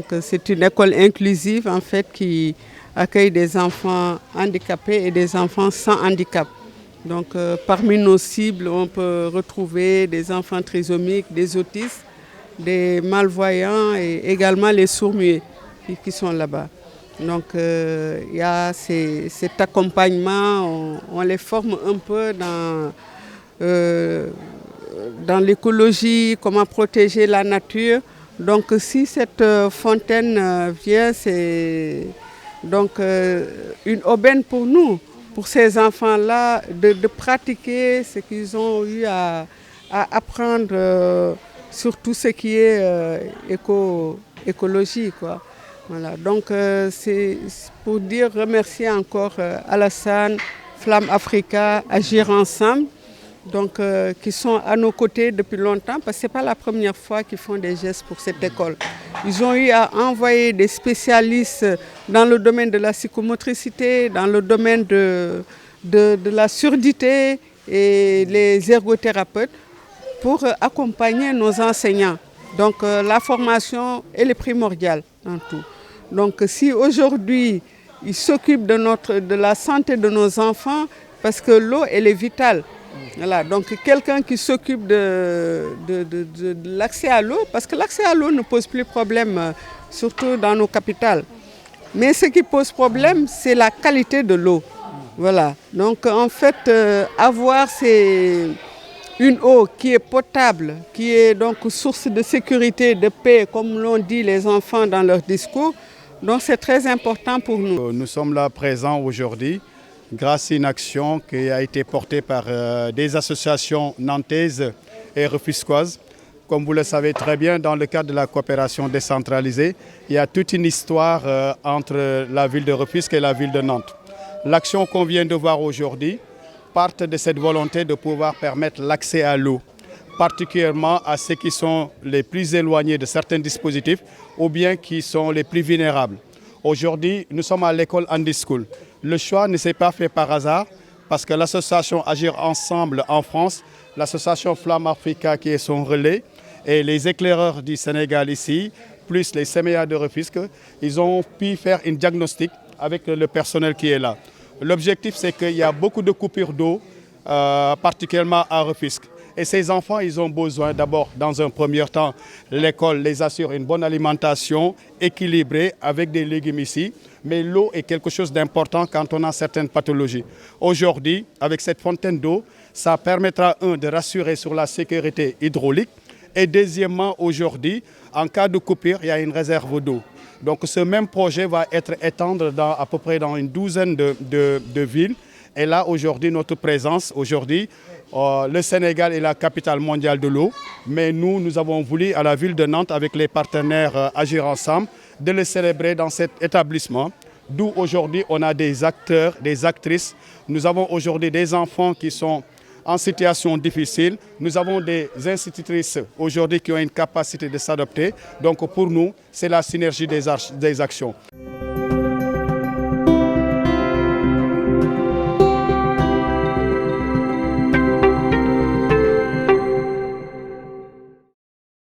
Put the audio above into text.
Donc c'est une école inclusive en fait qui accueille des enfants handicapés et des enfants sans handicap. Donc parmi nos cibles, on peut retrouver des enfants trisomiques, des autistes, des malvoyants et également les sourds-muets qui sont là-bas. Donc il y a cet accompagnement, on les forme un peu dans l'écologie, comment protéger la nature. Donc si cette fontaine vient, c'est donc une aubaine pour nous, pour ces enfants-là, de pratiquer ce qu'ils ont eu à apprendre sur tout ce qui est écologie, quoi. Voilà. Donc c'est pour dire remercier encore Alassane, Flamme Africa, Agir Ensemble, donc, qui sont à nos côtés depuis longtemps, parce que ce n'est pas la première fois qu'ils font des gestes pour cette école. Ils ont eu à envoyer des spécialistes dans le domaine de la psychomotricité, dans le domaine de la surdité et les ergothérapeutes pour accompagner nos enseignants. Donc la formation, elle est primordiale dans tout. Donc si aujourd'hui, ils s'occupent de la santé de nos enfants, parce que l'eau, elle est vitale. Voilà, donc quelqu'un qui s'occupe de l'accès à l'eau, parce que l'accès à l'eau ne pose plus problème, surtout dans nos capitales. Mais ce qui pose problème, c'est la qualité de l'eau. Voilà, donc en fait, avoir une eau qui est potable, qui est donc source de sécurité, de paix, comme l'ont dit les enfants dans leur discours, donc c'est très important pour nous. Nous sommes là présents aujourd'hui grâce à une action qui a été portée par des associations nantaises et rufisquoises. Comme vous le savez très bien, dans le cadre de la coopération décentralisée, il y a toute une histoire entre la ville de Rufisque et la ville de Nantes. L'action qu'on vient de voir aujourd'hui part de cette volonté de pouvoir permettre l'accès à l'eau, particulièrement à ceux qui sont les plus éloignés de certains dispositifs ou bien qui sont les plus vulnérables. Aujourd'hui, nous sommes à l'école Andy School. Le choix ne s'est pas fait par hasard parce que l'association Agir Ensemble en France, l'association Flamme Africa qui est son relais et les éclaireurs du Sénégal ici, plus les CMEA de Rufisque, ils ont pu faire un diagnostic avec le personnel qui est là. L'objectif, c'est qu'il y a beaucoup de coupures d'eau, particulièrement à Rufisque. Et ces enfants, ils ont besoin d'abord, dans un premier temps, l'école les assure une bonne alimentation équilibrée avec des légumes ici. Mais l'eau est quelque chose d'important quand on a certaines pathologies. Aujourd'hui, avec cette fontaine d'eau, ça permettra, de rassurer sur la sécurité hydraulique. Et deuxièmement, aujourd'hui, en cas de coupure, il y a une réserve d'eau. Donc ce même projet va être étendu à peu près dans une douzaine de villes. Et là, aujourd'hui, notre présence, le Sénégal est la capitale mondiale de l'eau. Mais nous avons voulu, à la ville de Nantes, avec les partenaires Agir Ensemble, de le célébrer dans cet établissement. D'où aujourd'hui, on a des acteurs, des actrices. Nous avons aujourd'hui des enfants qui sont en situation difficile. Nous avons des institutrices aujourd'hui qui ont une capacité de s'adapter. Donc pour nous, c'est la synergie des actions.